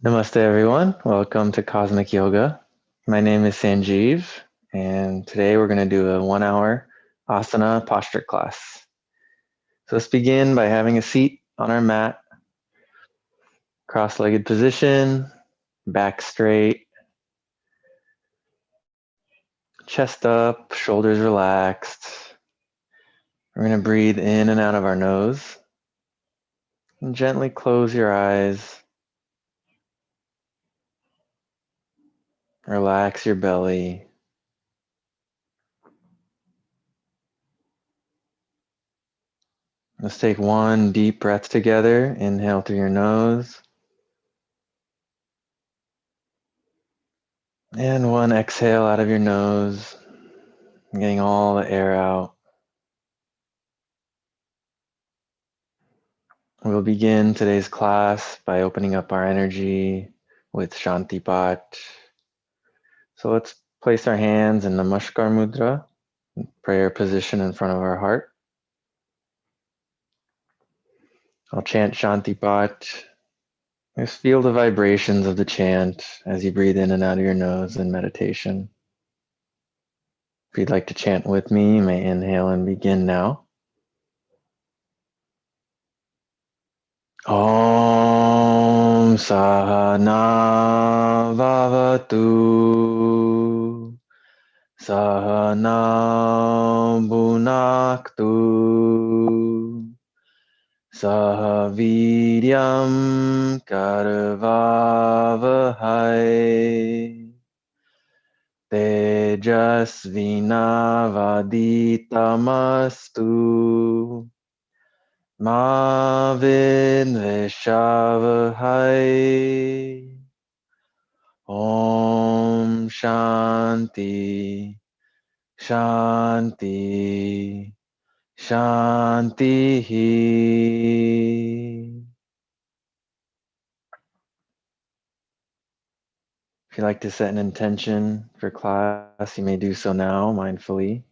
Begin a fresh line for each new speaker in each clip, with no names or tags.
Namaste, everyone. Welcome to Cosmic Yoga. My name is Sanjeev, and today we're going to do a 1 hour asana posture class. So let's begin by having a seat on our mat, cross-legged position, back straight, chest up, shoulders relaxed. We're going to breathe in and out of our nose, and gently close your eyes. Relax your belly. Let's take one deep breath together. Inhale through your nose. And one exhale out of your nose, getting all the air out. We'll begin today's class by opening up our energy with Shanti Path. So let's place our hands in Namaskar Mudra, prayer position in front of our heart. I'll chant Shanti Path. Just feel the vibrations of the chant as you breathe in and out of your nose in meditation. If you'd like to chant with me, you may inhale and begin now. Om Sahana Vavatu Sahana Bhunaktu Sahaviryam Karvavahai Tejasvinavaditamastu Ma Vidvishavahai. Om Shanti, Shanti, Shanti. If you'd like to set an intention for class, you may do so now mindfully.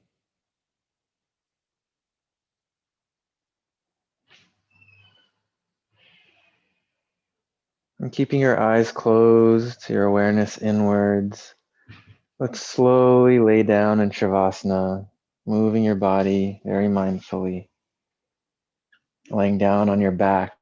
And keeping your eyes closed, your awareness inwards, let's slowly lay down in Shavasana, moving your body very mindfully, laying down on your back.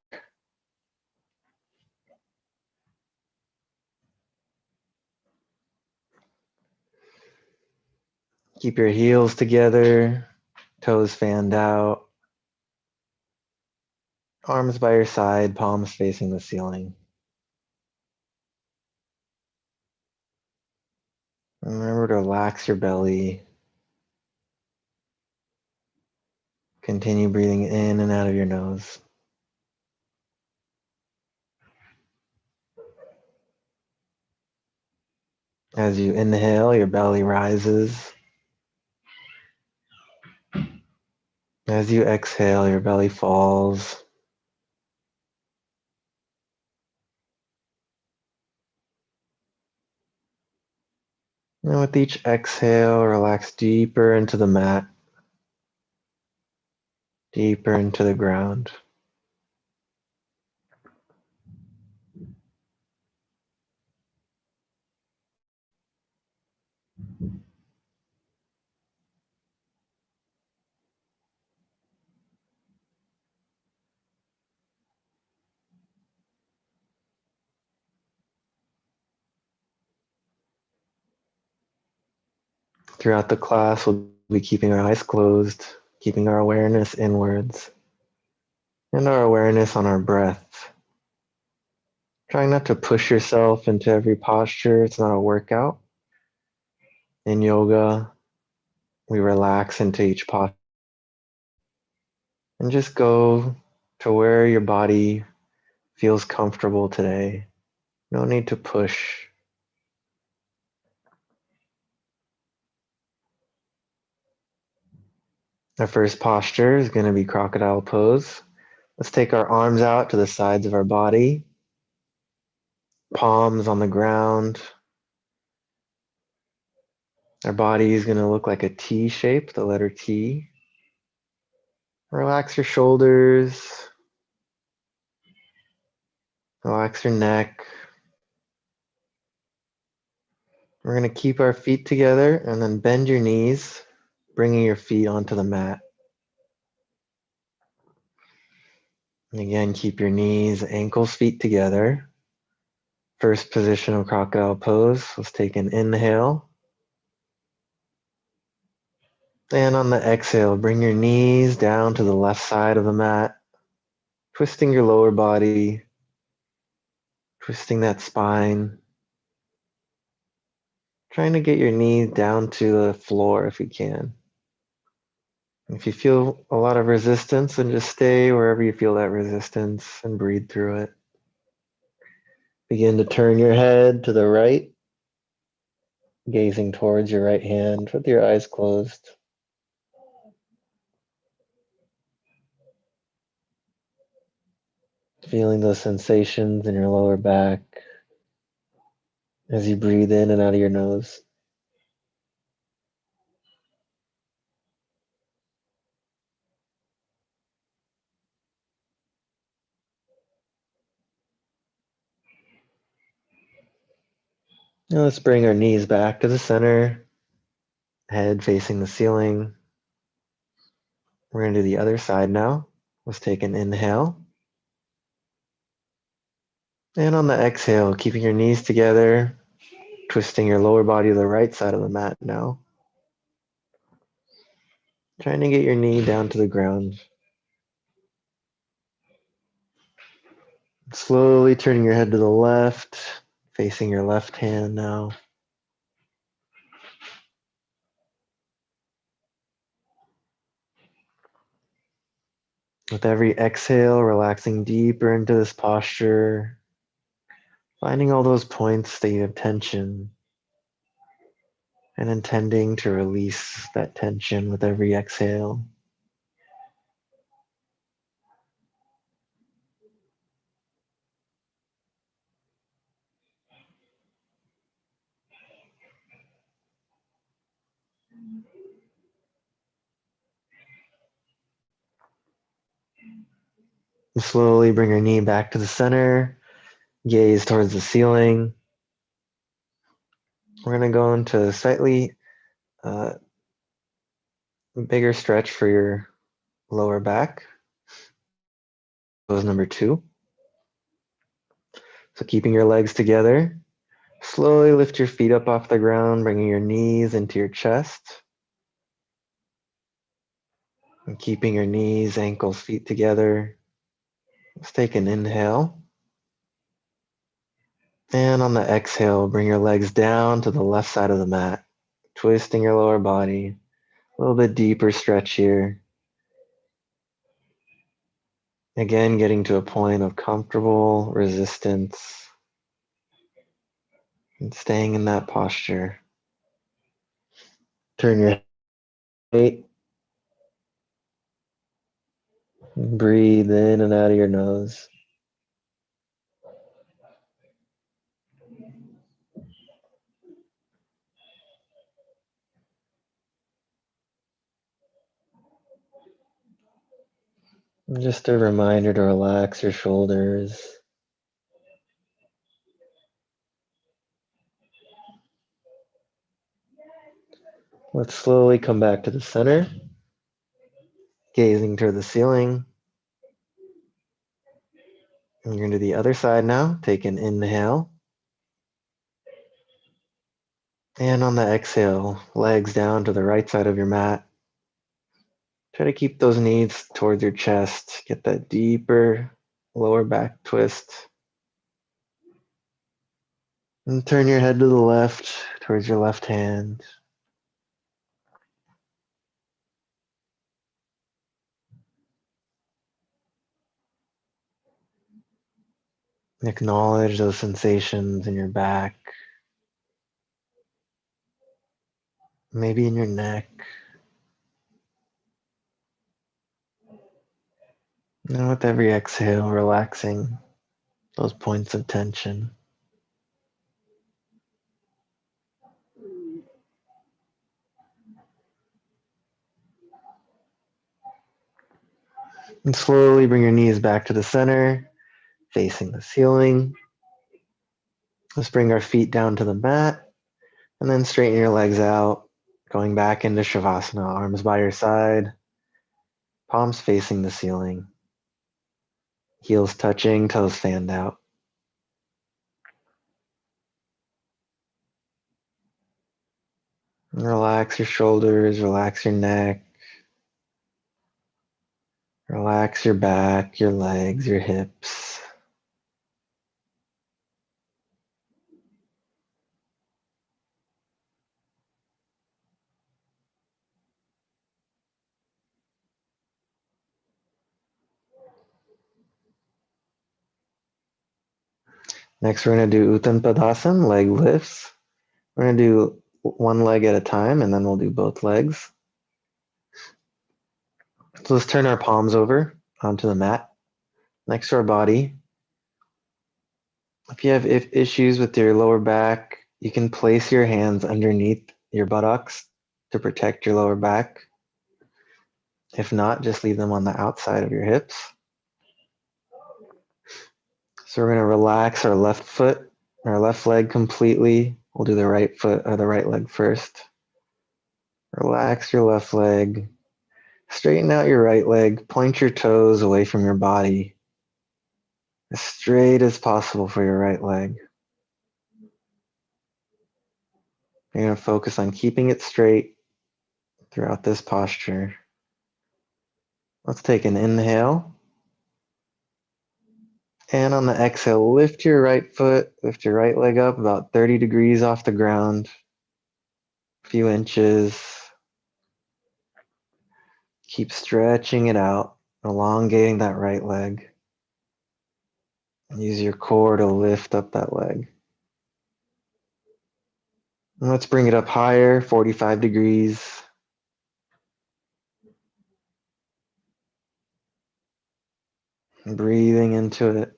Keep your heels together, toes fanned out, arms by your side, palms facing the ceiling. Remember to relax your belly. Continue breathing in and out of your nose. As you inhale, your belly rises. As you exhale, your belly falls. And with each exhale, relax deeper into the mat, deeper into the ground. Throughout the class, we'll be keeping our eyes closed, keeping our awareness inwards, and our awareness on our breath. Trying not to push yourself into every posture. It's not a workout. In yoga, we relax into each posture and just go to where your body feels comfortable today. No need to push. Our first posture is going to be crocodile pose. Let's take our arms out to the sides of our body, palms on the ground. Our body is going to look like a T shape, the letter T. Relax your shoulders, relax your neck, We're going to keep our feet together and then bend your knees, bringing your feet onto the mat. And again, keep your knees, ankles, feet together. First position of crocodile pose. Let's take an inhale. And on the exhale, bring your knees down to the left side of the mat, twisting your lower body, twisting that spine, trying to get your knees down to the floor if you can. If you feel a lot of resistance, then just stay wherever you feel that resistance and breathe through it. Begin to turn your head to the right, gazing towards your right hand with your eyes closed. Feeling those sensations in your lower back as you breathe in and out of your nose. Now let's bring our knees back to the center, head facing the ceiling. We're going to do the other side now. Let's take an inhale. And on the exhale, keeping your knees together, twisting your lower body to the right side of the mat now. Trying to get your knee down to the ground. Slowly turning your head to the left, facing your left hand now. With every exhale, relaxing deeper into this posture, finding all those points that you have tension and intending to release that tension with every exhale. Slowly bring your knee back to the center, gaze towards the ceiling. We're going to go into a slightly bigger stretch for your lower back. Pose number 2. So keeping your legs together, slowly lift your feet up off the ground, bringing your knees into your chest. And keeping your knees, ankles, feet together. Let's take an inhale. And on the exhale, bring your legs down to the left side of the mat, twisting your lower body. A little bit deeper stretch here. Again, getting to a point of comfortable resistance and staying in that posture. Turn your head, breathe in and out of your nose. And just a reminder to relax your shoulders. Let's slowly come back to the center, gazing toward the ceiling. And you're going to do the other side now. Take an inhale. And on the exhale, legs down to the right side of your mat. Try to keep those knees towards your chest. Get that deeper lower back twist. And turn your head to the left, towards your left hand. Acknowledge those sensations in your back, maybe in your neck. And with every exhale, relaxing those points of tension. And slowly bring your knees back to the center, facing the ceiling. Let's bring our feet down to the mat, And then straighten your legs out, going back into Shavasana, arms by your side, palms facing the ceiling, heels touching, toes fanned out. Relax your shoulders, relax your neck, relax your back, your legs, your hips. Next, we're going to do Uttan Padasana, leg lifts. We're going to do one leg at a time, and then we'll do both legs. So let's turn our palms over onto the mat next to our body. If you have issues with your lower back, you can place your hands underneath your buttocks to protect your lower back. If not, just leave them on the outside of your hips. So we're going to relax our left foot, our left leg completely. We'll do the right foot or the right leg first. Relax your left leg. Straighten out your right leg. Point your toes away from your body as straight as possible for your right leg. You're going to focus on keeping it straight throughout this posture. Let's take an inhale. And on the exhale, lift your right foot, lift your right leg up about 30 degrees off the ground, a few inches. Keep stretching it out, elongating that right leg. Use your core to lift up that leg. And let's bring it up higher, 45 degrees. Breathing into it.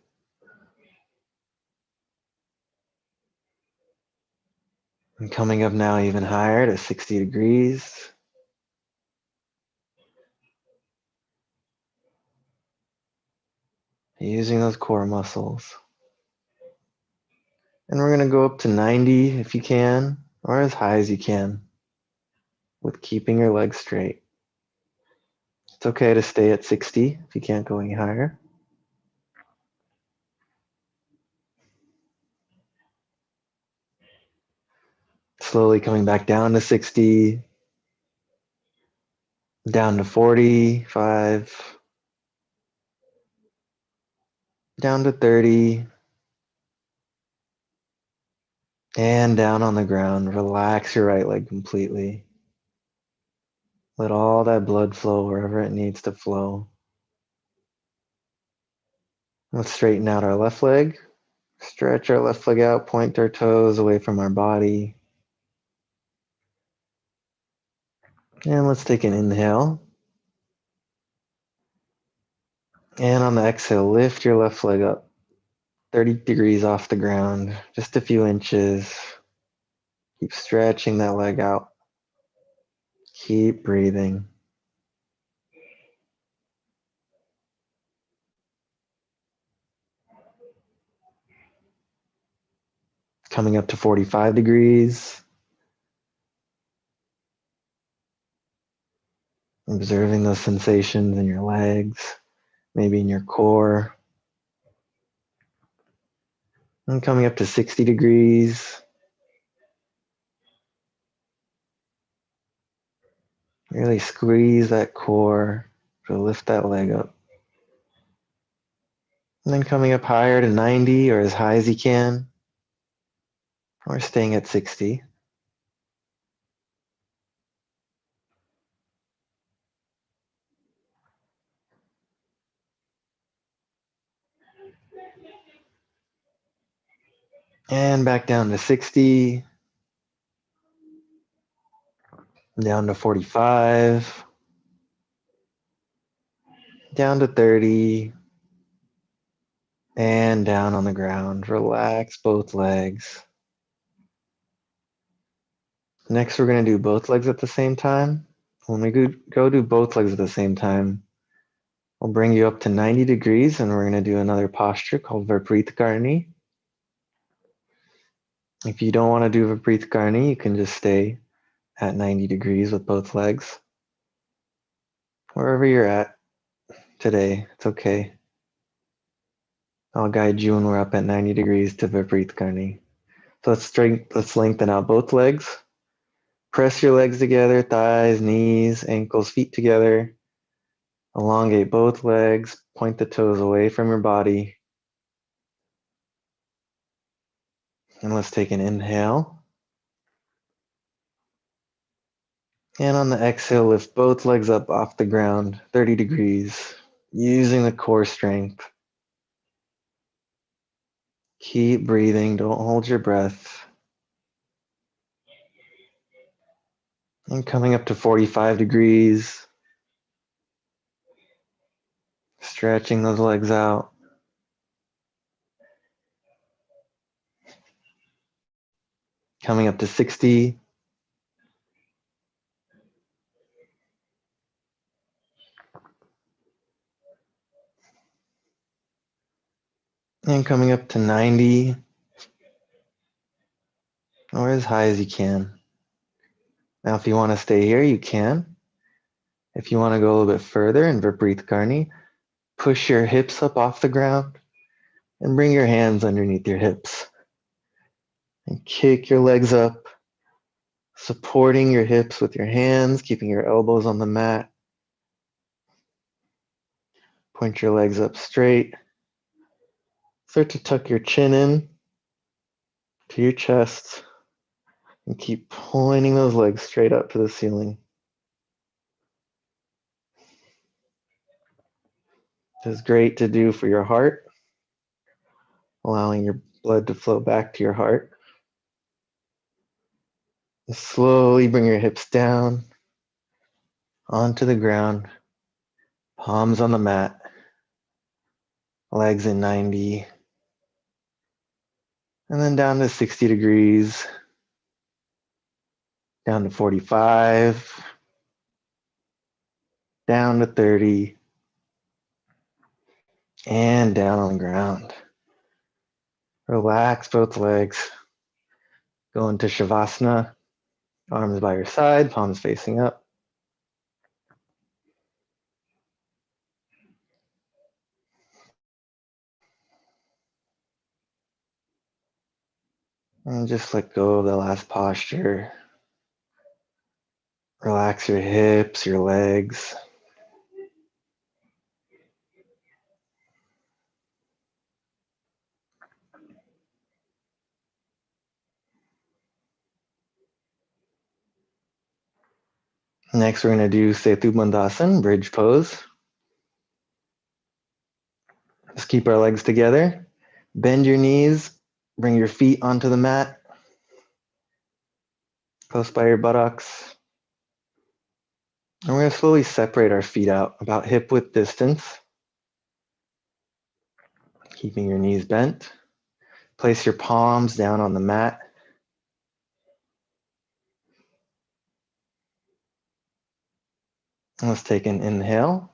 And coming up now even higher to 60 degrees. Using those core muscles. And we're going to go up to 90 if you can, or as high as you can, with keeping your legs straight. It's okay to stay at 60 if you can't go any higher. Slowly coming back down to 60, down to 45, down to 30, and down on the ground. Relax your right leg completely. Let all that blood flow wherever it needs to flow. Let's straighten out our left leg. Stretch our left leg out, point our toes away from our body. And let's take an inhale. And on the exhale, lift your left leg up 30 degrees off the ground, just a few inches. Keep stretching that leg out. Keep breathing. Coming up to 45 degrees. Observing those sensations in your legs, maybe in your core. And coming up to 60 degrees. Really squeeze that core to lift that leg up. And then coming up higher to 90 or as high as you can, or staying at 60. And back down to 60, down to 45, down to 30, and down on the ground. Relax both legs. Next, we're going to do both legs at the same time. When we go do both legs at the same time, we'll bring you up to 90 degrees and we're going to do another posture called Viparita Karni. If you don't want to do Viparita Karni, you can just stay at 90 degrees with both legs. Wherever you're at today, it's okay. I'll guide you when we're up at 90 degrees to Viparita Karni. So let's lengthen out both legs. Press your legs together, thighs, knees, ankles, feet together. Elongate both legs, point the toes away from your body. And let's take an inhale. And on the exhale, lift both legs up off the ground, 30 degrees, using the core strength. Keep breathing, don't hold your breath. And coming up to 45 degrees, stretching those legs out. Coming up to 60. And coming up to 90, or as high as you can. Now, if you want to stay here, you can. If you want to go a little bit further in Viparita Karni, push your hips up off the ground and bring your hands underneath your hips. And kick your legs up, supporting your hips with your hands, keeping your elbows on the mat. Point your legs up straight. Start to tuck your chin in to your chest and keep pointing those legs straight up to the ceiling. This is great to do for your heart, allowing your blood to flow back to your heart. And slowly bring your hips down onto the ground, palms on the mat, legs in 90, and then down to 60 degrees, down to 45, down to 30, and down on the ground. Relax both legs. Go into Shavasana, arms by your side, palms facing up. And just let go of the last posture. Relax your hips, your legs. Next, we're going to do Setu Bandhasan, bridge pose. Just keep our legs together. Bend your knees. Bring your feet onto the mat, close by your buttocks. And we're going to slowly separate our feet out about hip width distance, keeping your knees bent. Place your palms down on the mat. And let's take an inhale.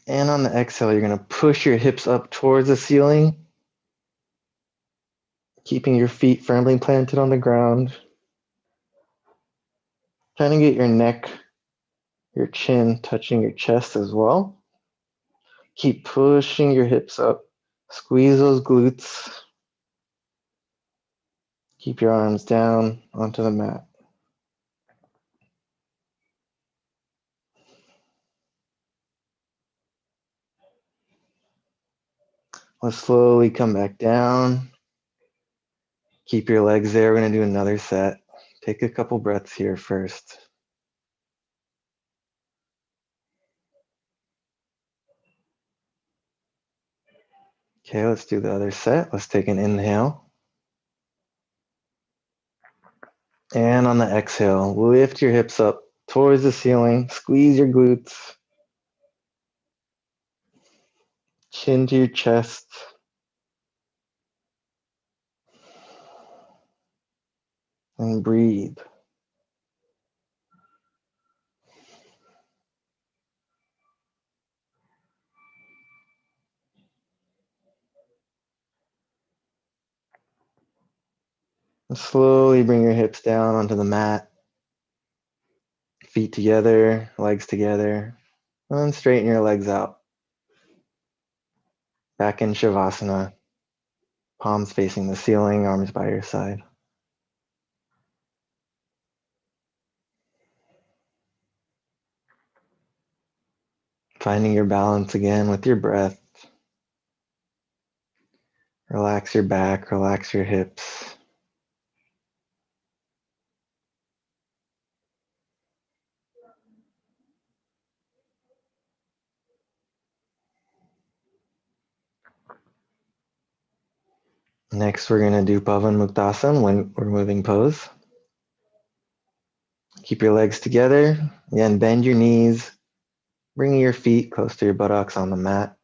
And on the exhale, you're going to push your hips up towards the ceiling, keeping your feet firmly planted on the ground. Trying to get your neck, your chin touching your chest as well. Keep pushing your hips up. Squeeze those glutes. Keep your arms down onto the mat. Let's slowly come back down. Keep your legs there. We're going to do another set. Take a couple breaths here first. Okay, let's do the other set. Let's take an inhale. And on the exhale, lift your hips up towards the ceiling. Squeeze your glutes. Chin to your chest. And breathe. Slowly bring your hips down onto the mat, feet together, legs together, and then straighten your legs out. Back in Shavasana, palms facing the ceiling, arms by your side. Finding your balance again with your breath. Relax your back, relax your hips. Next, we're going to do Pavan Muktasana when we're moving pose. Keep your legs together. Again, bend your knees, bringing your feet close to your buttocks on the mat.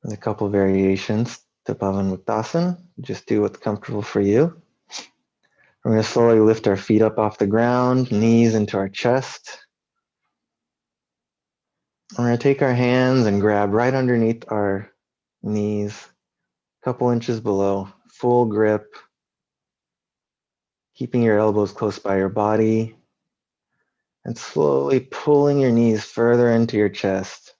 There's a couple variations to Pavan Muktasana. Just do what's comfortable for you. We're going to slowly lift our feet up off the ground, knees into our chest. We're going to take our hands and grab right underneath our knees, a couple inches below, full grip, keeping your elbows close by your body, and slowly pulling your knees further into your chest.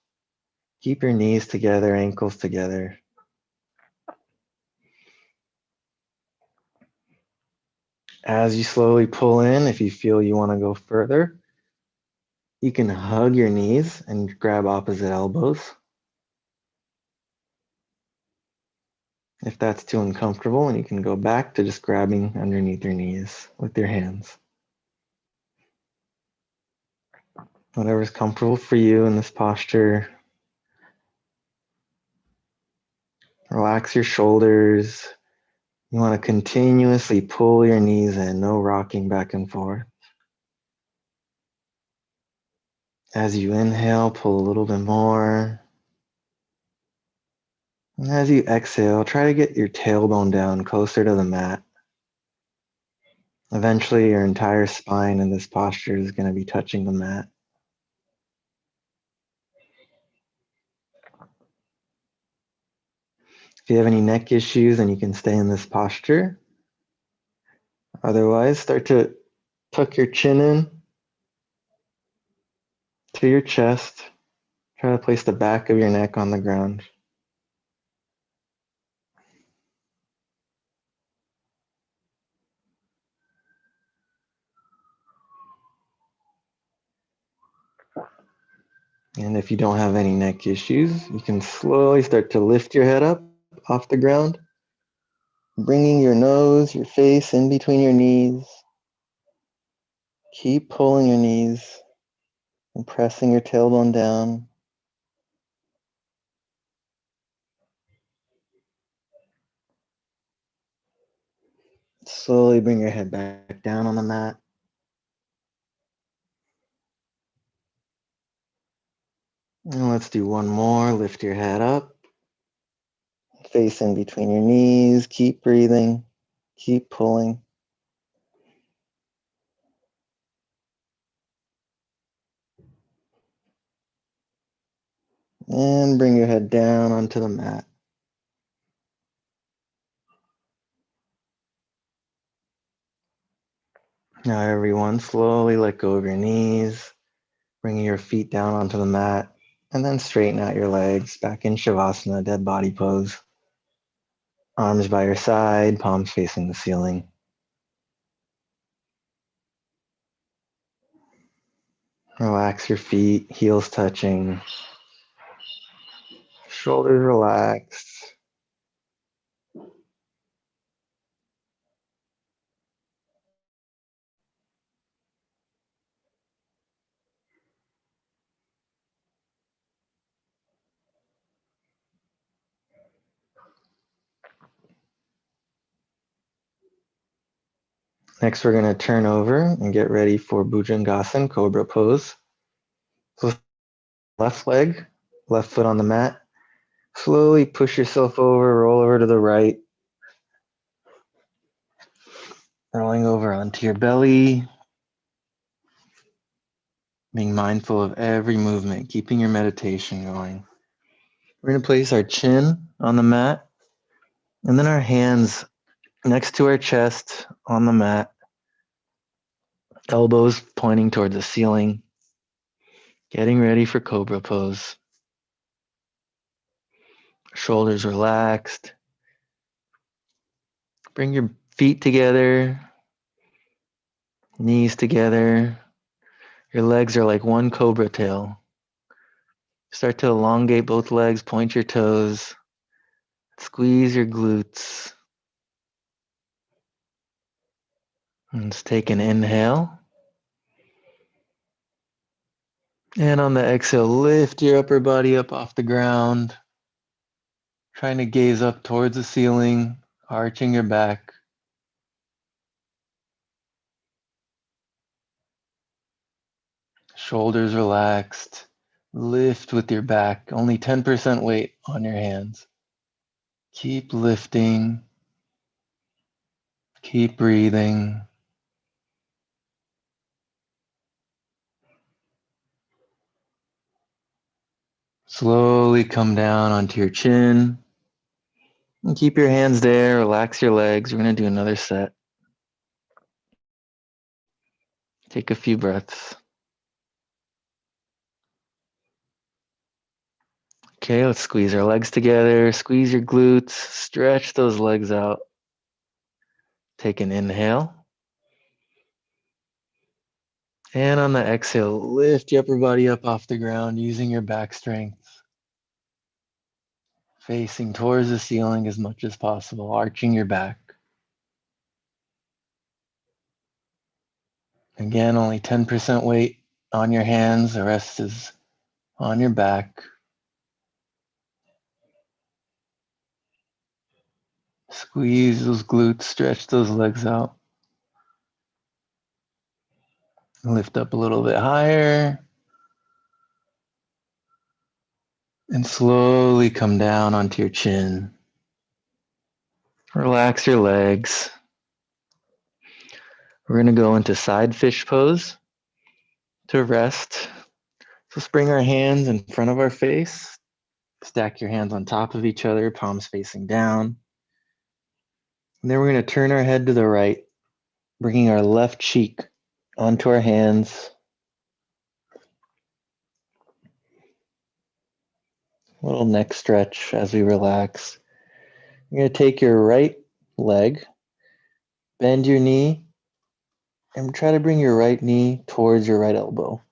Keep your knees together, ankles together. As you slowly pull in, if you feel you want to go further, you can hug your knees and grab opposite elbows. If that's too uncomfortable, and you can go back to just grabbing underneath your knees with your hands. Whatever's comfortable for you in this posture. Relax your shoulders. You want to continuously pull your knees in, no rocking back and forth. As you inhale, pull a little bit more. And as you exhale, try to get your tailbone down closer to the mat. Eventually, your entire spine in this posture is going to be touching the mat. If you have any neck issues, then you can stay in this posture. Otherwise, start to tuck your chin in to your chest. Try to place the back of your neck on the ground. And if you don't have any neck issues, you can slowly start to lift your head up off the ground, bringing your nose, your face in between your knees. Keep pulling your knees and pressing your tailbone down. Slowly bring your head back down on the mat. And let's do one more. Lift your head up. Face in between your knees. Keep breathing. Keep pulling. And bring your head down onto the mat. Now everyone, slowly let go of your knees, bringing your feet down onto the mat, and then straighten out your legs back in Shavasana, dead body pose. Arms by your side, palms facing the ceiling. Relax your feet, heels touching, shoulders relaxed. Next, we're going to turn over and get ready for Bhujangasana, Cobra pose. So left leg, left foot on the mat. Slowly push yourself over, roll over to the right. Rolling over onto your belly. Being mindful of every movement, keeping your meditation going. We're going to place our chin on the mat And then our hands next to our chest on the mat, elbows pointing towards the ceiling, getting ready for Cobra pose. Shoulders relaxed. Bring your feet together, knees together. Your legs are like one cobra tail. Start to elongate both legs, point your toes, squeeze your glutes. And let's take an inhale. And on the exhale, lift your upper body up off the ground, trying to gaze up towards the ceiling, arching your back. Shoulders relaxed. Lift with your back, only 10% weight on your hands. Keep lifting. Keep breathing. Slowly come down onto your chin. And keep your hands there. Relax your legs. We're going to do another set. Take a few breaths. Okay, let's squeeze our legs together. Squeeze your glutes. Stretch those legs out. Take an inhale. And on the exhale, lift your upper body up off the ground using your back strength. Facing towards the ceiling as much as possible, arching your back. Again, only 10% weight on your hands. The rest is on your back. Squeeze those glutes, stretch those legs out. Lift up a little bit higher. And slowly come down onto your chin. Relax your legs. We're going to go into side fish pose to rest. So let's bring our hands in front of our face. Stack your hands on top of each other, palms facing down. And then we're going to turn our head to the right, bringing our left cheek onto our hands. A little neck stretch as we relax. You're going to take your right leg, bend your knee, and try to bring your right knee towards your right elbow.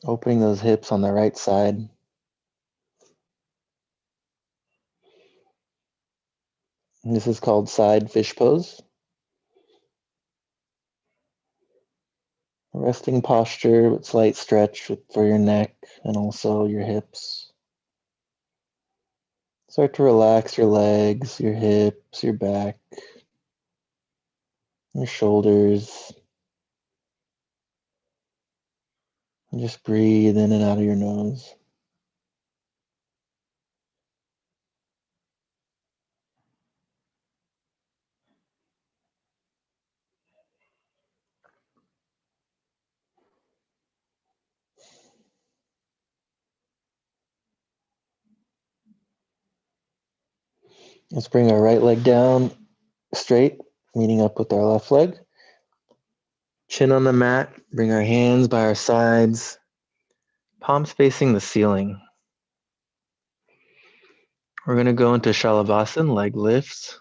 Opening those hips on the right side. And this is called side fish pose. Resting posture with slight stretch for your neck and also your hips. Start to relax your legs, your hips, your back, your shoulders. And just breathe in and out of your nose. Let's bring our right leg down straight, meeting up with our left leg. Chin on the mat, bring our hands by our sides, palms facing the ceiling. We're going to go into Shalabhasana, leg lifts.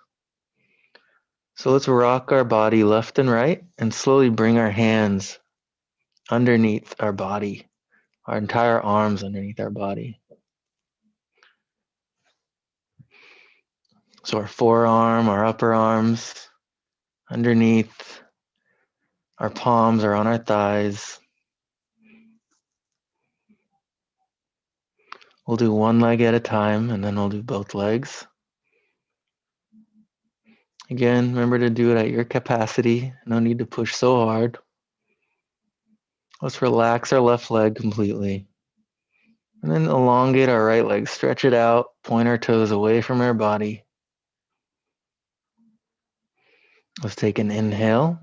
So let's rock our body left and right and slowly bring our hands underneath our body, our entire arms underneath our body. So our forearm, our upper arms underneath, our palms are on our thighs. We'll do one leg at a time and then we'll do both legs. Again, remember to do it at your capacity. No need to push so hard. Let's relax our left leg completely. And then elongate our right leg, stretch it out, point our toes away from our body. Let's take an inhale.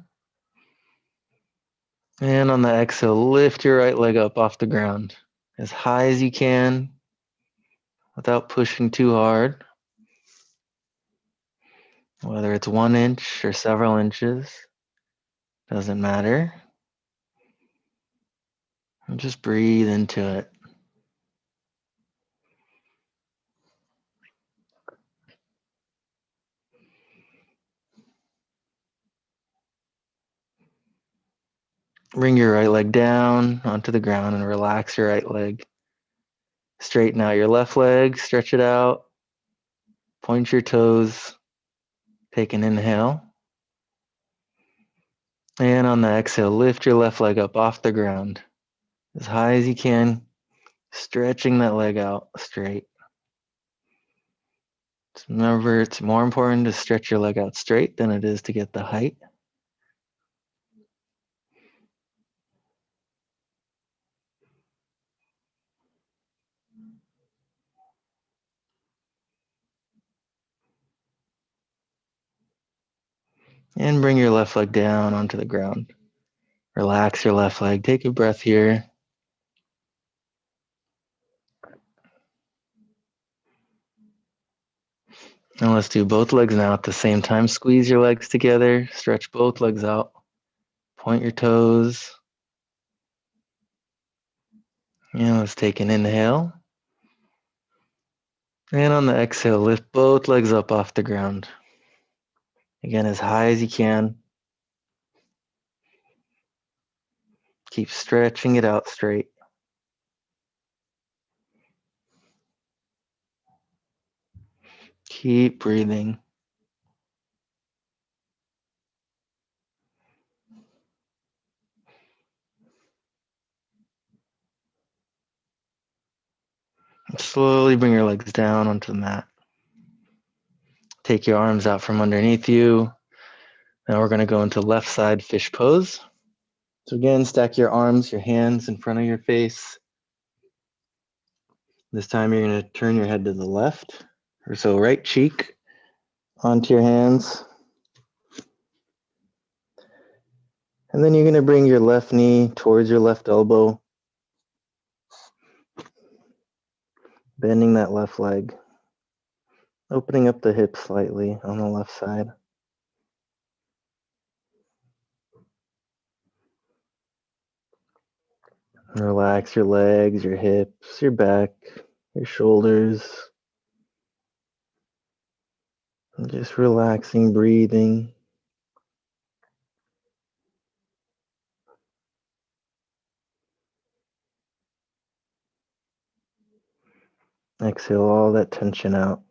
And on the exhale, lift your right leg up off the ground as high as you can. without pushing too hard, whether it's 1 inch or several inches, doesn't matter. And just breathe into it. Bring your right leg down onto the ground and relax your right leg. Straighten out your left leg, stretch it out, point your toes, take an inhale. And on the exhale, lift your left leg up off the ground as high as you can, stretching that leg out straight. Remember, it's more important to stretch your leg out straight than it is to get the height. And bring your left leg down onto the ground. Relax your left leg. Take a breath here. And let's do both legs now at the same time. Squeeze your legs together. Stretch both legs out. Point your toes. And let's take an inhale. And on the exhale, lift both legs up off the ground. Again, as high as you can. Keep stretching it out straight. Keep breathing. Slowly bring your legs down onto the mat. Take your arms out from underneath you. Now we're going to go into left side fish pose. So again, stack your arms, your hands in front of your face. This time you're going to turn your head to the left. Or so right cheek onto your hands. And then you're going to bring your left knee towards your left elbow. Bending that left leg. Opening up the hips slightly on the left side. Relax your legs, your hips, your back, your shoulders. And just relaxing, breathing. Exhale all that tension out.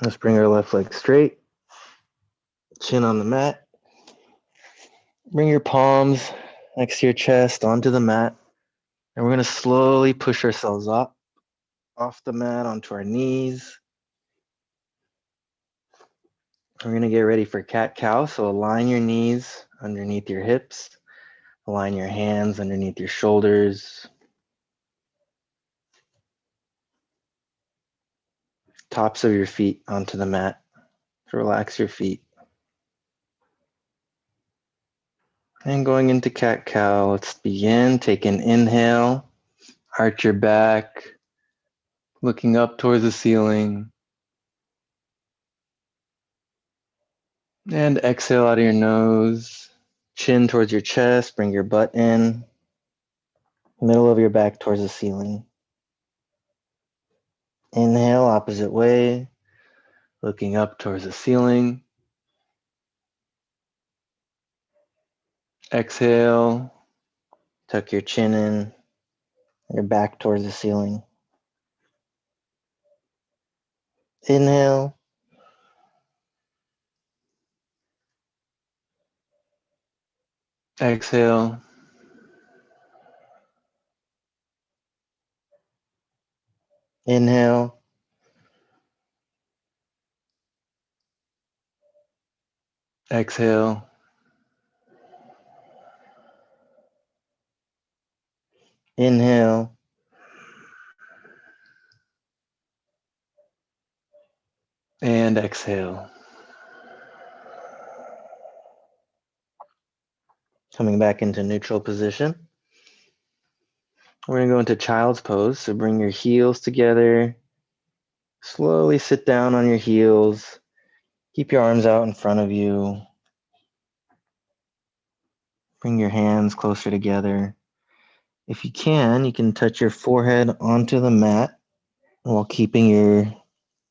Let's bring our left leg straight. Chin on the mat. Bring your palms next to your chest onto the mat. And we're going to slowly push ourselves up off the mat onto our knees. We're going to get ready for cat-cow. So align your knees underneath your hips. Align your hands underneath your shoulders. Tops of your feet onto the mat. Relax your feet. And going into cat-cow, let's begin. Take an inhale. Arch your back. Looking up towards the ceiling. And exhale out of your nose. Chin towards your chest. Bring your butt in. Middle of your back towards the ceiling. Inhale, opposite way. Looking up towards the ceiling. Exhale. Tuck your chin in. Your back towards the ceiling. Inhale. Exhale. Inhale. Exhale. Inhale. And exhale. Coming back into neutral position. We're going to go into child's pose. So bring your heels together. Slowly sit down on your heels. Keep your arms out in front of you. Bring your hands closer together. If you can touch your forehead onto the mat while keeping your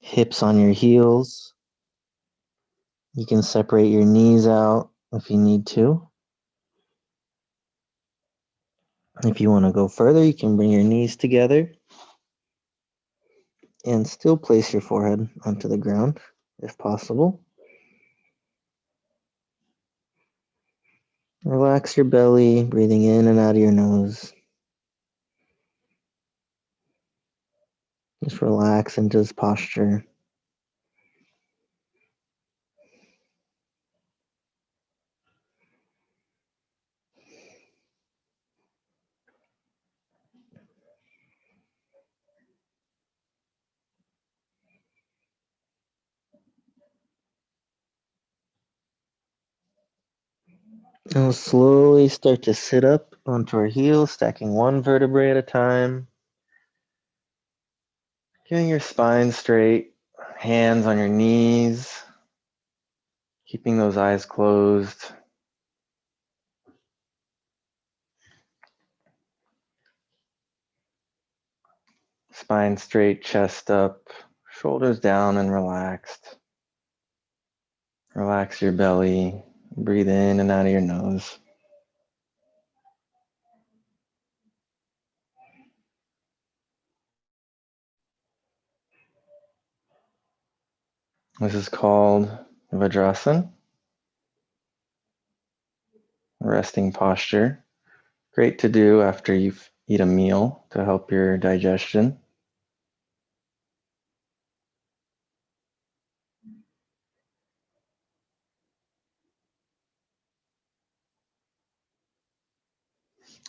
hips on your heels. You can separate your knees out if you need to. If you want to go further, you can bring your knees together and still place your forehead onto the ground if possible. Relax your belly, breathing in and out of your nose. Just relax into this posture. And we'll slowly start to sit up onto our heels, stacking one vertebrae at a time. Getting your spine straight, hands on your knees, keeping those eyes closed. Spine straight, chest up, shoulders down and relaxed. Relax your belly. Breathe in and out of your nose. This is called Vajrasan, resting posture. Great to do after you eat a meal to help your digestion.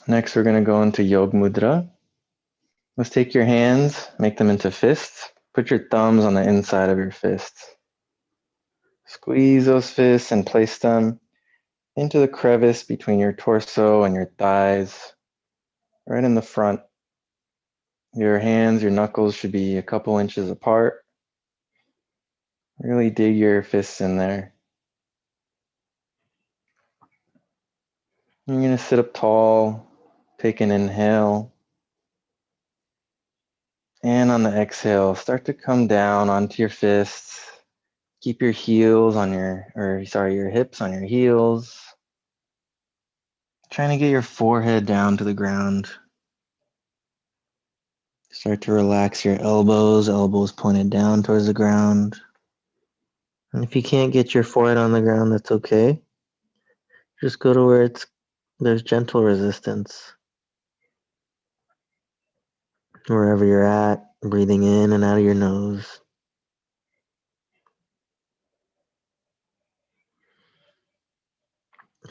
Next, we're going to go into Yoga Mudra. Let's take your hands, make them into fists. Put your thumbs on the inside of your fists. Squeeze those fists and place them into the crevice between your torso and your thighs, right in the front. Your hands, your knuckles should be a couple inches apart. Really dig your fists in there. You're going to sit up tall, take an inhale. And on the exhale, start to come down onto your fists. Keep your heels on your hips on your heels. Trying to get your forehead down to the ground. Start to relax your elbows pointed down towards the ground. And if you can't get your forehead on the ground, that's okay. Just go to where there's gentle resistance. Wherever you're at, breathing in and out of your nose.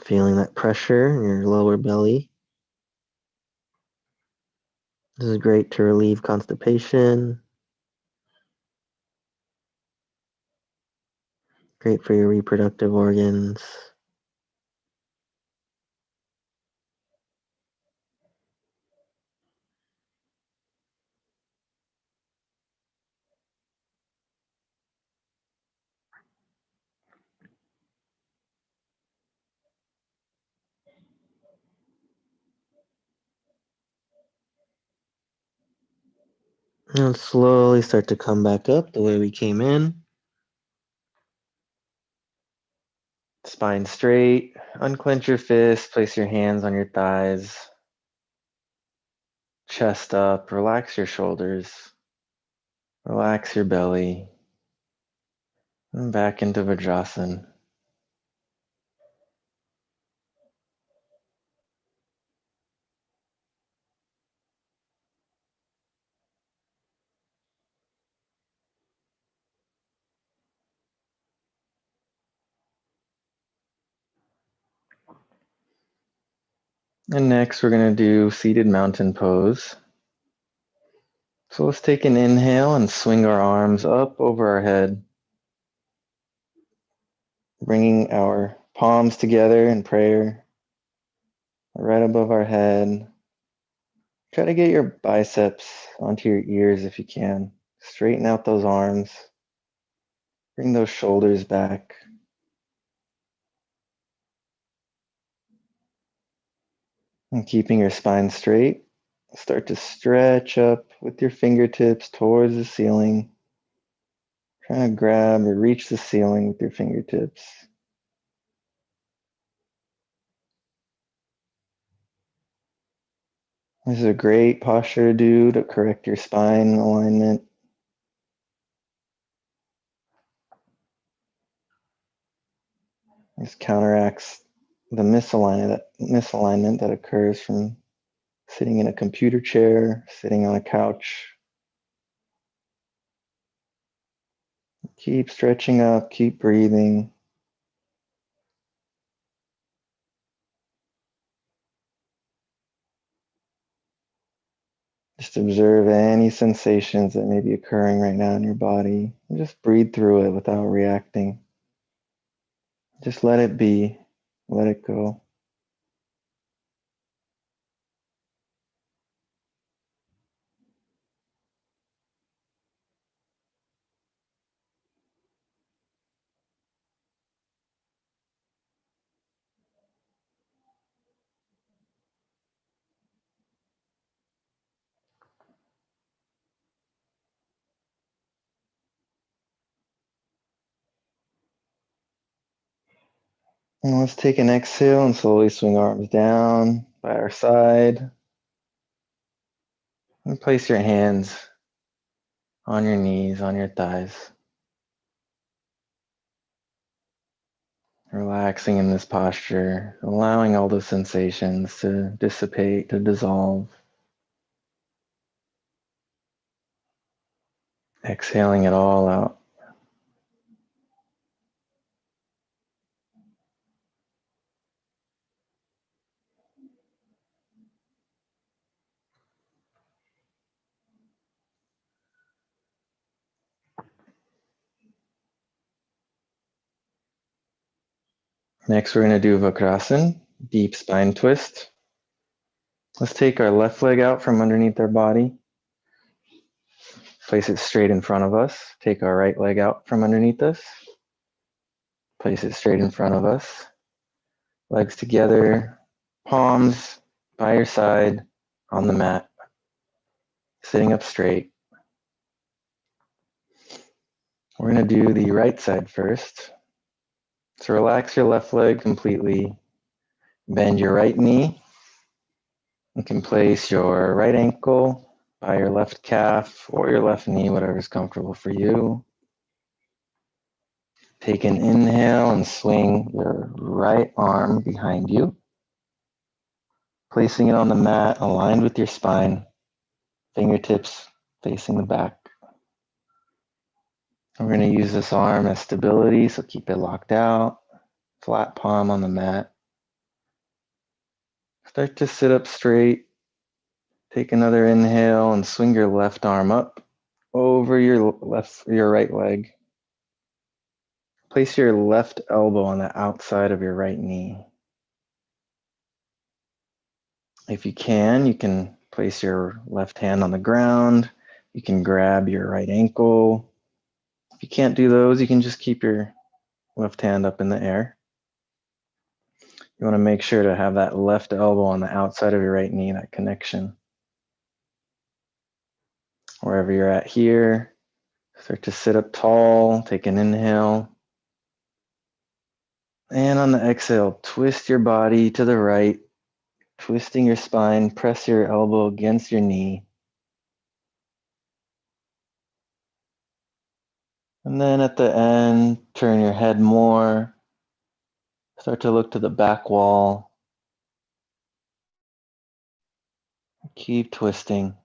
Feeling that pressure in your lower belly. This is great to relieve constipation. Great for your reproductive organs. And slowly start to come back up the way we came in. Spine straight. Unclench your fists. Place your hands on your thighs. Chest up. Relax your shoulders. Relax your belly. And back into Vajrasan. And next we're going to do seated mountain pose. So let's take an inhale and swing our arms up over our head. Bringing our palms together in prayer, right above our head. Try to get your biceps onto your ears if you can. Straighten out those arms. Bring those shoulders back. And keeping your spine straight, start to stretch up with your fingertips towards the ceiling. Trying to grab or reach the ceiling with your fingertips. This is a great posture to do to correct your spine alignment. This counteracts the misalignment that occurs from sitting in a computer chair, sitting on a couch. Keep stretching up, keep breathing. Just observe any sensations that may be occurring right now in your body. And just breathe through it without reacting. Just let it be, let it go. And let's take an exhale and slowly swing arms down by our side. And place your hands on your knees, on your thighs. Relaxing in this posture, allowing all the sensations to dissipate, to dissolve. Exhaling it all out. Next, we're going to do Vakrasana, deep spine twist. Let's take our left leg out from underneath our body. Place it straight in front of us. Take our right leg out from underneath us. Place it straight in front of us. Legs together, palms by your side on the mat. Sitting up straight. We're going to do the right side first. So relax your left leg completely. Bend your right knee. You can place your right ankle by your left calf or your left knee, whatever is comfortable for you. Take an inhale and swing your right arm behind you, placing it on the mat aligned with your spine, fingertips facing the back. We're going to use this arm as stability, so keep it locked out, flat palm on the mat. Start to sit up straight. Take another inhale and swing your left arm up over your right leg. Place your left elbow on the outside of your right knee. If you can place your left hand on the ground. You can grab your right ankle. If you can't do those, you can just keep your left hand up in the air. You want to make sure to have that left elbow on the outside of your right knee, that connection. Wherever you're at here, start to sit up tall, take an inhale. And on the exhale, twist your body to the right, twisting your spine, press your elbow against your knee. And then at the end, turn your head more. Start to look to the back wall. Keep twisting.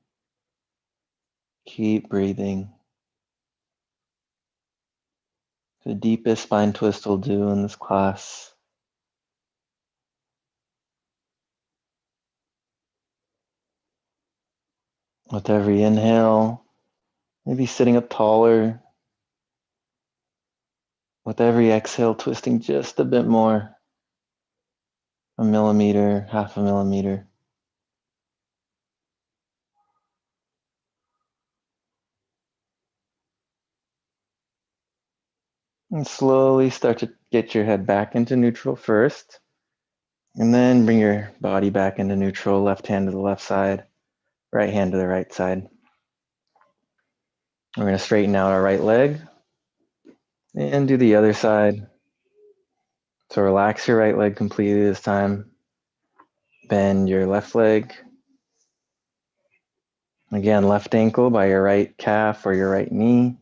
Keep breathing. The deepest spine twist we'll do in this class. With every inhale, maybe sitting up taller. With every exhale, twisting just a bit more, a millimeter, half a millimeter. And slowly start to get your head back into neutral first. And then bring your body back into neutral, left hand to the left side, right hand to the right side. We're going to straighten out our right leg and do the other side. So relax your right leg completely this time. Bend your left leg. Again, left ankle by your right calf or your right knee.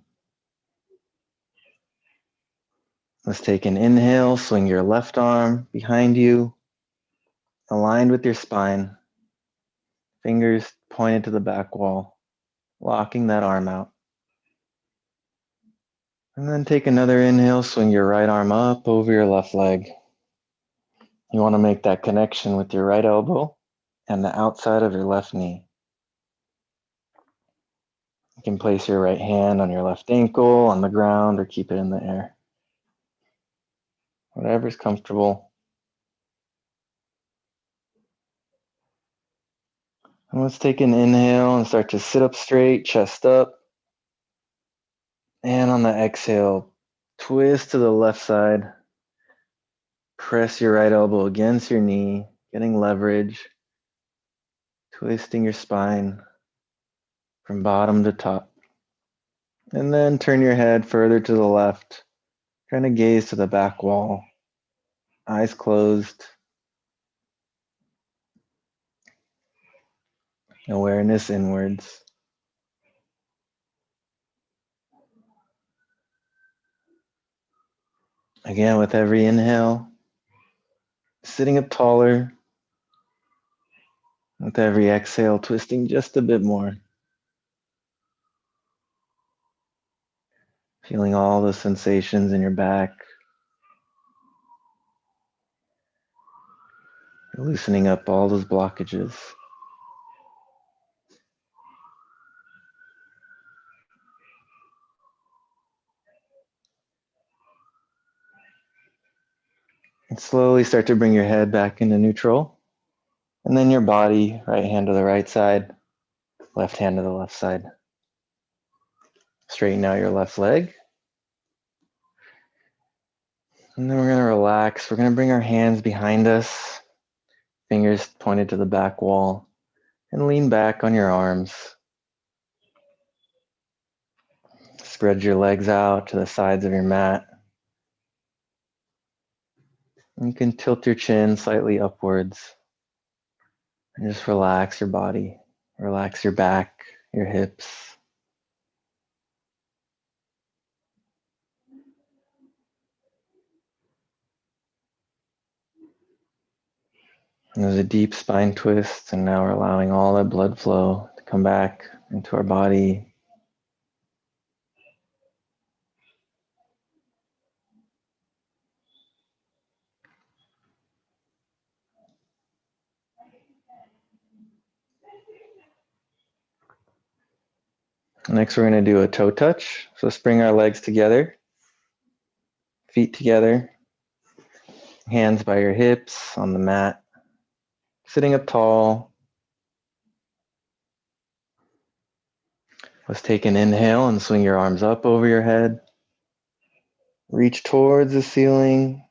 Let's take an inhale, swing your left arm behind you, aligned with your spine. Fingers pointed to the back wall, locking that arm out. And then take another inhale, swing your right arm up over your left leg. You want to make that connection with your right elbow and the outside of your left knee. You can place your right hand on your left ankle, on the ground, or keep it in the air. Whatever's comfortable. And let's take an inhale and start to sit up straight, chest up. And on the exhale, twist to the left side. Press your right elbow against your knee, getting leverage. Twisting your spine from bottom to top. And then turn your head further to the left, trying to gaze to the back wall. Eyes closed. Awareness inwards. Again, with every inhale, sitting up taller. With every exhale, twisting just a bit more. Feeling all the sensations in your back. Loosening up all those blockages. And slowly start to bring your head back into neutral. And then your body, right hand to the right side, left hand to the left side. Straighten out your left leg. And then we're going to relax. We're going to bring our hands behind us, fingers pointed to the back wall, and lean back on your arms. Spread your legs out to the sides of your mat. And you can tilt your chin slightly upwards. And just relax your body. Relax your back, your hips. And there's a deep spine twist, and now we're allowing all that blood flow to come back into our body. Next, we're going to do a toe touch. So let's bring our legs together, feet together, hands by your hips on the mat, sitting up tall. Let's take an inhale and swing your arms up over your head. Reach towards the ceiling.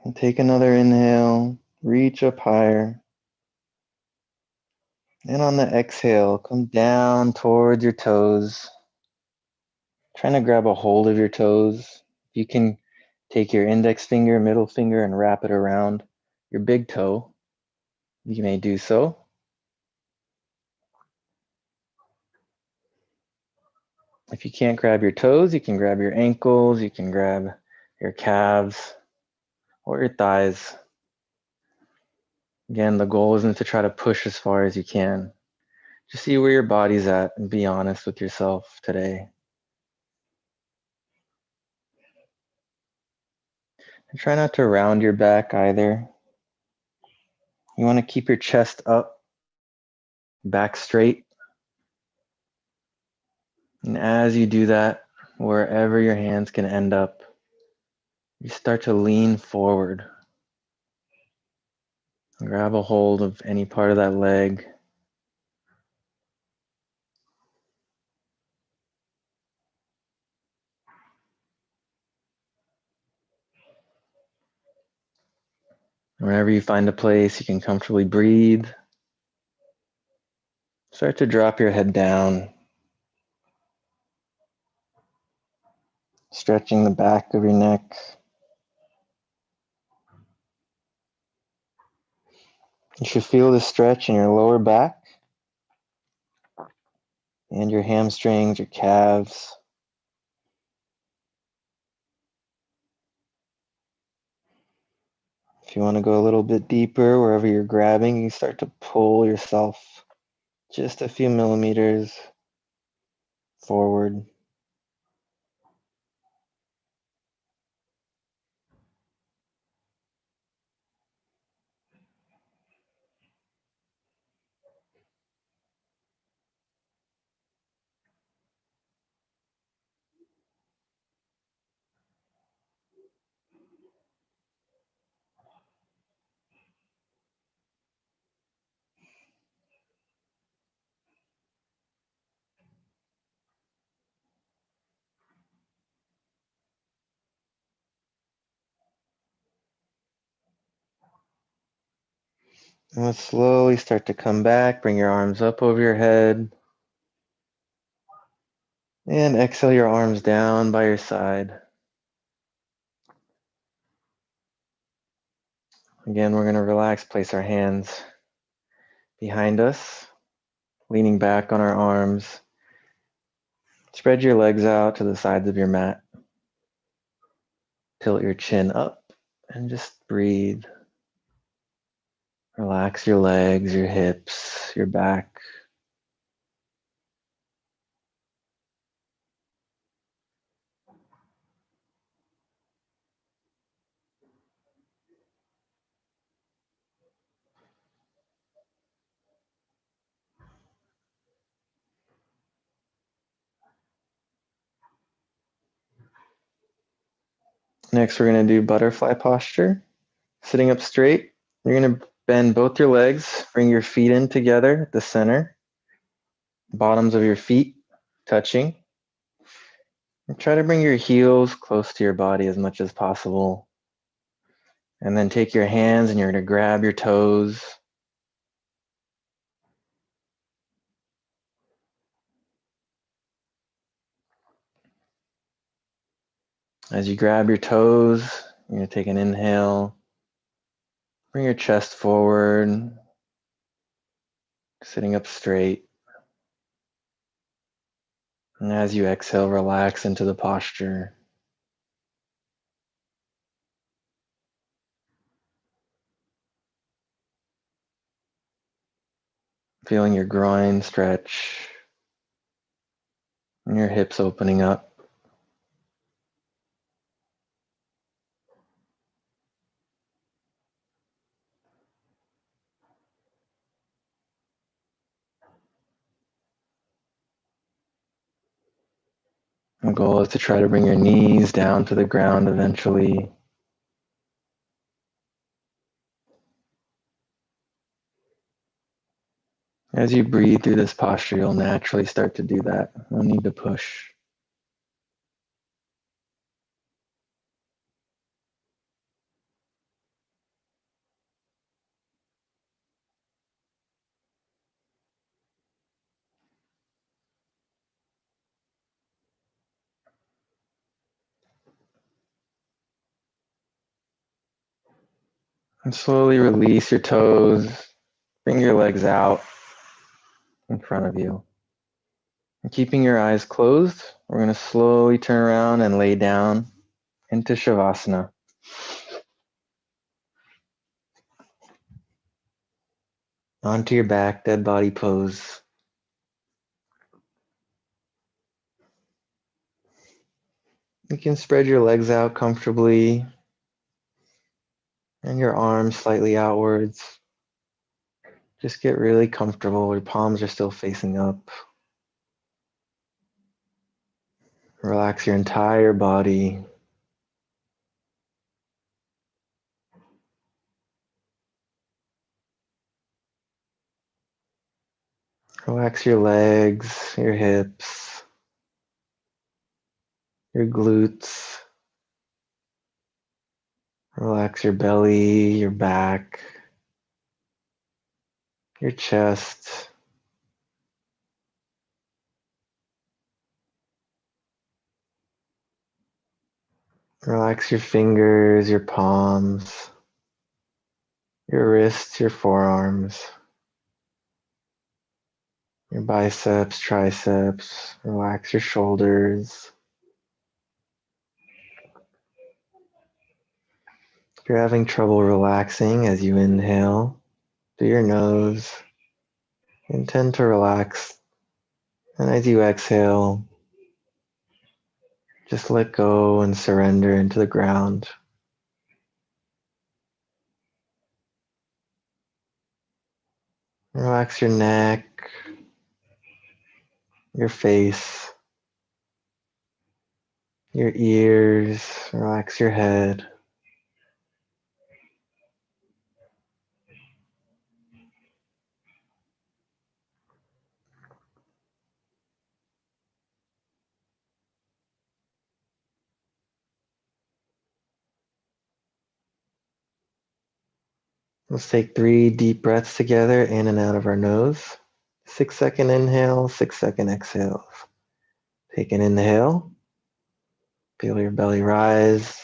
And take another inhale, reach up higher. And on the exhale, come down towards your toes. Trying to grab a hold of your toes. You can take your index finger, middle finger, and wrap it around your big toe. You may do so. If you can't grab your toes, you can grab your ankles, you can grab your calves or your thighs. Again, the goal isn't to try to push as far as you can. Just see where your body's at and be honest with yourself today. And try not to round your back either. You want to keep your chest up, back straight. And as you do that, wherever your hands can end up, you start to lean forward. Grab a hold of any part of that leg. Wherever you find a place you can comfortably breathe, start to drop your head down, stretching the back of your neck. You should feel the stretch in your lower back and your hamstrings, your calves. If you want to go a little bit deeper, wherever you're grabbing, you start to pull yourself just a few millimeters forward. And let's slowly start to come back. Bring your arms up over your head. And exhale your arms down by your side. Again, we're going to relax, place our hands behind us, leaning back on our arms. Spread your legs out to the sides of your mat. Tilt your chin up and just breathe. Relax your legs, your hips, your back. Next, we're going to do butterfly posture. Sitting up straight, you're going to bend both your legs, bring your feet in together at the center, bottoms of your feet touching. And try to bring your heels close to your body as much as possible. And then take your hands and you're going to grab your toes. As you grab your toes, you're going to take an inhale. Bring your chest forward, sitting up straight. And as you exhale, relax into the posture. Feeling your groin stretch and your hips opening up. The goal is to try to bring your knees down to the ground eventually. As you breathe through this posture, you'll naturally start to do that. No need to push. And slowly release your toes. Bring your legs out in front of you. And keeping your eyes closed, we're going to slowly turn around and lay down into Shavasana. Onto your back, dead body pose. You can spread your legs out comfortably and your arms slightly outwards. Just get really comfortable. Your palms are still facing up. Relax your entire body. Relax your legs, your hips, your glutes. Relax your belly, your back, your chest. Relax your fingers, your palms, your wrists, your forearms, your biceps, triceps. Relax your shoulders. If you're having trouble relaxing as you inhale through your nose, intend to relax. And as you exhale, just let go and surrender into the ground. Relax your neck, your face, your ears. Relax your head. Let's take 3 deep breaths together in and out of our nose. 6-second inhale, 6-second exhale. Take an inhale. Feel your belly rise.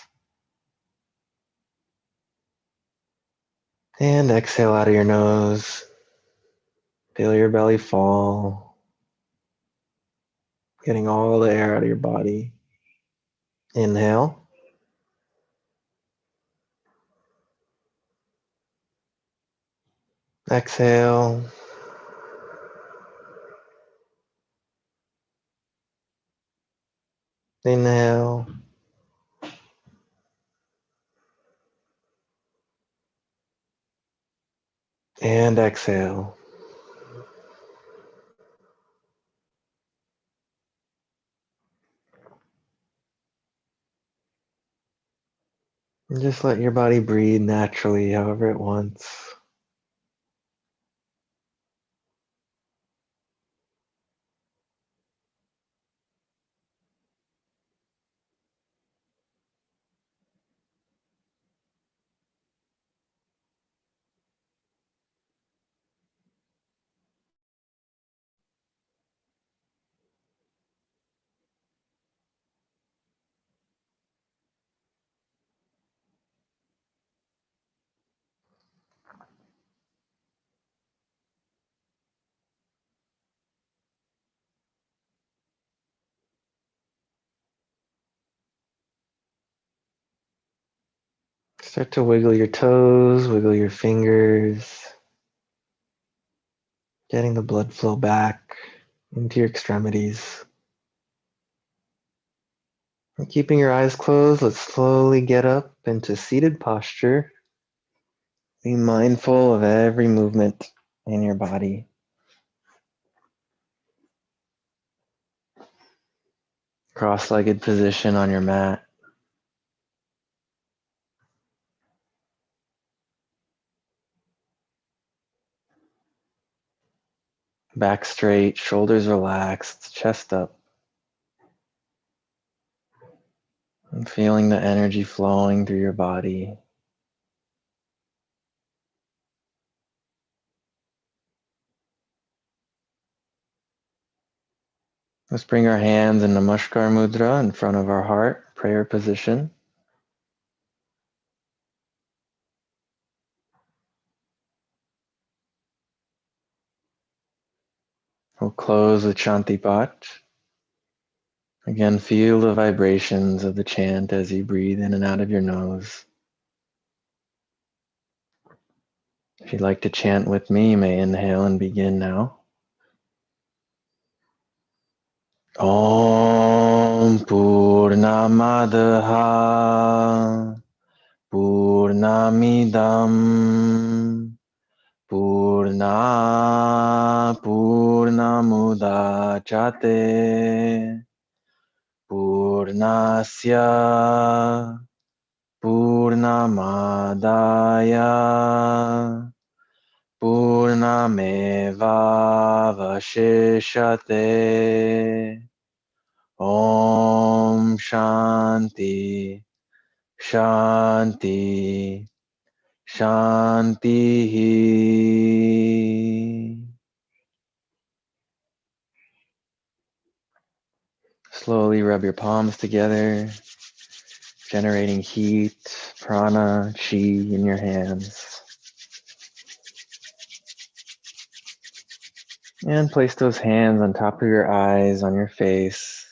And exhale out of your nose. Feel your belly fall. Getting all the air out of your body. Inhale. Exhale. Inhale. And exhale. And just let your body breathe naturally, however it wants. Start to wiggle your toes, wiggle your fingers, getting the blood flow back into your extremities. And keeping your eyes closed, let's slowly get up into seated posture. Be mindful of every movement in your body. Cross-legged position on your mat. Back straight, shoulders relaxed, chest up. And feeling the energy flowing through your body. Let's bring our hands in Namaskar Mudra in front of our heart, prayer position. We'll close with Shantipat. Again, feel the vibrations of the chant as you breathe in and out of your nose. If you'd like to chant with me, you may inhale and begin now. Om Purnamadaha Purnamidam Purnamudacate Purnasya Purnamadaya Purnameva Vashishate. Om Shanti Shanti Shanti. Slowly rub your palms together, generating heat, prana, chi in your hands. And place those hands on top of your eyes, on your face.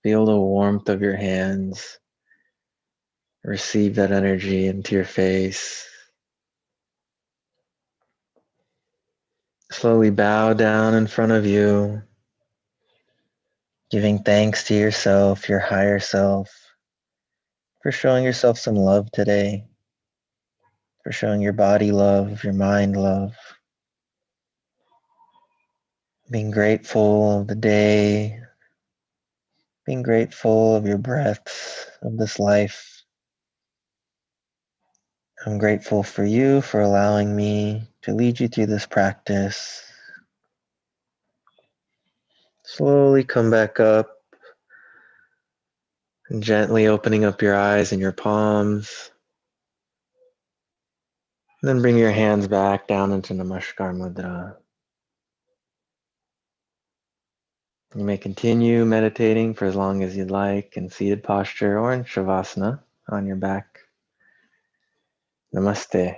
Feel the warmth of your hands. Receive that energy into your face. Slowly bow down in front of you, giving thanks to yourself, your higher self, for showing yourself some love today, for showing your body love, your mind love. Being grateful of the day, being grateful of your breaths, of this life. I'm grateful for you for allowing me to lead you through this practice. Slowly come back up and gently opening up your eyes and your palms. And then bring your hands back down into Namaskar Mudra. You may continue meditating for as long as you'd like in seated posture or in Shavasana on your back. Namaste.